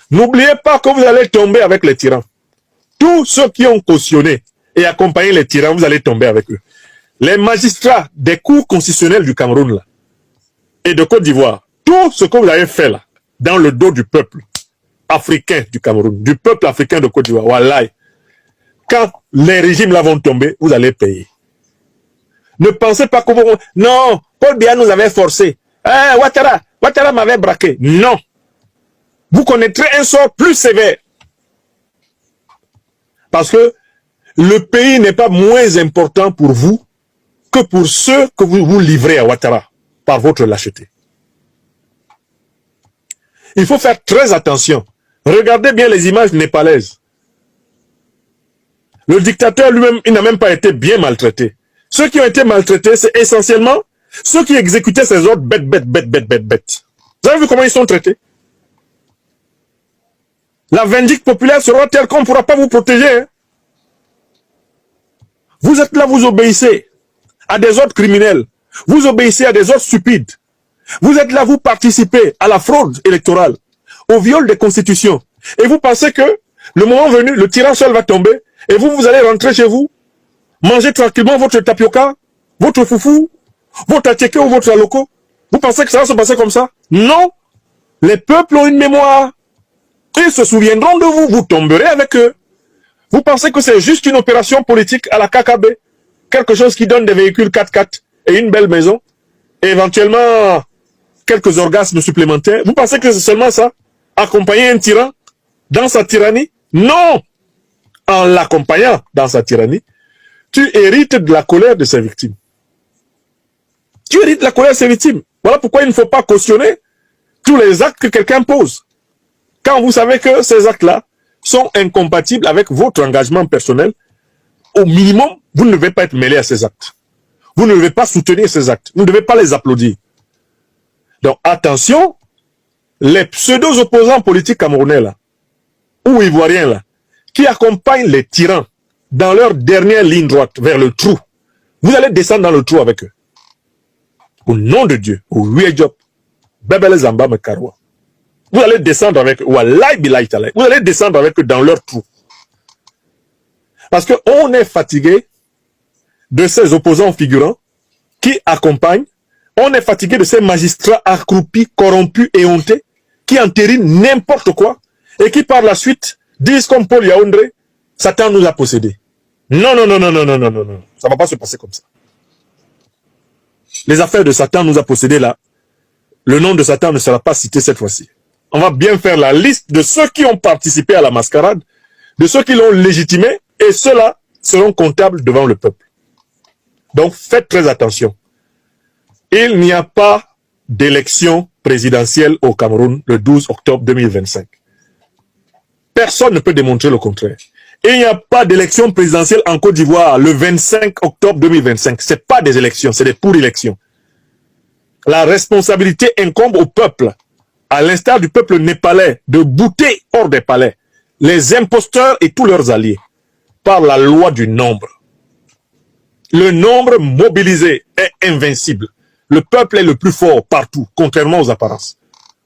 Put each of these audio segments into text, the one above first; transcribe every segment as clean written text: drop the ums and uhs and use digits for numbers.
N'oubliez pas que vous allez tomber avec les tyrans. Tous ceux qui ont cautionné et accompagné les tyrans, vous allez tomber avec eux. Les magistrats des cours constitutionnels du Cameroun là, et de Côte d'Ivoire, tout ce que vous avez fait là, dans le dos du peuple africain du Cameroun, du peuple africain de Côte d'Ivoire, wallahi, quand les régimes là vont tomber, vous allez payer. Ne pensez pas que vous... Non, Paul Biya nous avait forcé. Ouattara m'avait braqué. Non. Vous connaîtrez un sort plus sévère. Parce que le pays n'est pas moins important pour vous que pour ceux que vous vous livrez à Ouattara par votre lâcheté. Il faut faire très attention. Regardez bien les images népalaises. Le dictateur lui-même, il n'a même pas été bien maltraité. Ceux qui ont été maltraités, c'est essentiellement ceux qui exécutaient ces ordres bêtes. Vous avez vu comment ils sont traités? La vindicte populaire sera telle qu'on ne pourra pas vous protéger. Hein? Vous êtes là, vous obéissez à des ordres criminels. Vous obéissez à des ordres stupides. Vous êtes là, vous participez à la fraude électorale, au viol des constitutions. Et vous pensez que le moment venu, le tyran seul va tomber et vous allez rentrer chez vous, manger tranquillement votre tapioca, votre foufou, votre attiéké ou votre aloco. Vous pensez que ça va se passer comme ça? Non. Les peuples ont une mémoire. Ils se souviendront de vous. Vous tomberez avec eux. Vous pensez que c'est juste une opération politique à la KKB? Quelque chose qui donne des véhicules 4x4 et une belle maison? Et éventuellement, quelques orgasmes supplémentaires? Vous pensez que c'est seulement ça? Accompagner un tyran dans sa tyrannie? Non! En l'accompagnant dans sa tyrannie, tu hérites de la colère de ses victimes. Tu hérites de la colère de ses victimes. Voilà pourquoi il ne faut pas cautionner tous les actes que quelqu'un pose. Quand vous savez que ces actes-là sont incompatibles avec votre engagement personnel, au minimum, vous ne devez pas être mêlé à ces actes. Vous ne devez pas soutenir ces actes. Vous ne devez pas les applaudir. Donc attention, les pseudo-opposants politiques camerounais là, ou ivoiriens là, qui accompagnent les tyrans dans leur dernière ligne droite vers le trou, vous allez descendre dans le trou avec eux. Au nom de Dieu, au Job, Bebele Zamba Mekarwa. Vous allez descendre avec eux, vous allez descendre avec eux dans leur trou. Parce qu'on est fatigué de ces opposants figurants qui accompagnent, on est fatigué de ces magistrats accroupis, corrompus et hontés, qui entérinent n'importe quoi, et qui par la suite disent comme Paul Yaoundé, Satan nous a possédés. Non, ça ne va pas se passer comme ça. Les affaires de Satan nous a possédés là, le nom de Satan ne sera pas cité cette fois-ci. On va bien faire la liste de ceux qui ont participé à la mascarade, de ceux qui l'ont légitimé, et ceux-là seront comptables devant le peuple. Donc faites très attention. Il n'y a pas d'élection présidentielle au Cameroun le 12 octobre 2025. Personne ne peut démontrer le contraire. Il n'y a pas d'élection présidentielle en Côte d'Ivoire le 25 octobre 2025. Ce n'est pas des élections, c'est des pour-élections. La responsabilité incombe au peuple, à l'instar du peuple népalais, de bouter hors des palais les imposteurs et tous leurs alliés par la loi du nombre. Le nombre mobilisé est invincible. Le peuple est le plus fort partout, contrairement aux apparences.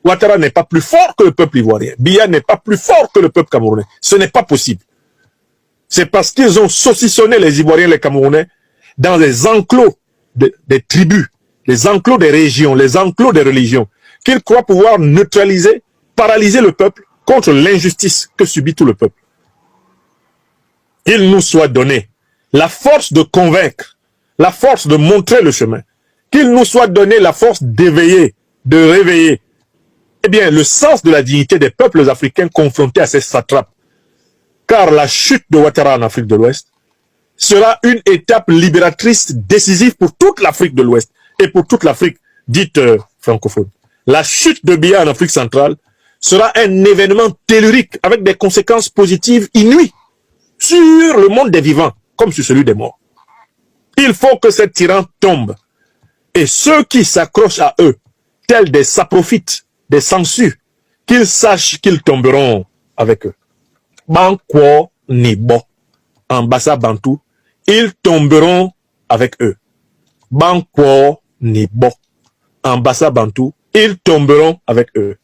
Ouattara n'est pas plus fort que le peuple ivoirien. Biya n'est pas plus fort que le peuple camerounais. Ce n'est pas possible. C'est parce qu'ils ont saucissonné les Ivoiriens et les Camerounais dans les enclos des tribus, les enclos des régions, les enclos des religions, qu'ils croient pouvoir neutraliser, paralyser le peuple contre l'injustice que subit tout le peuple. Qu'il nous soit donné la force de convaincre, la force de montrer le chemin, qu'il nous soit donné la force d'éveiller, de réveiller, eh bien, le sens de la dignité des peuples africains confrontés à ces satrapes. Car la chute de Ouattara en Afrique de l'Ouest sera une étape libératrice décisive pour toute l'Afrique de l'Ouest et pour toute l'Afrique dite francophone. La chute de Biya en Afrique centrale sera un événement tellurique avec des conséquences positives inouïes sur le monde des vivants comme sur celui des morts. Il faut que ces tyrans tombent. Et ceux qui s'accrochent à eux, tels des saprophytes, des sangsues, qu'ils sachent qu'ils tomberont avec eux. Banquo Nibo, en Bassa Bantou, ils tomberont avec eux. Banquo Nibo, en Bassa Bantou, ils tomberont avec eux.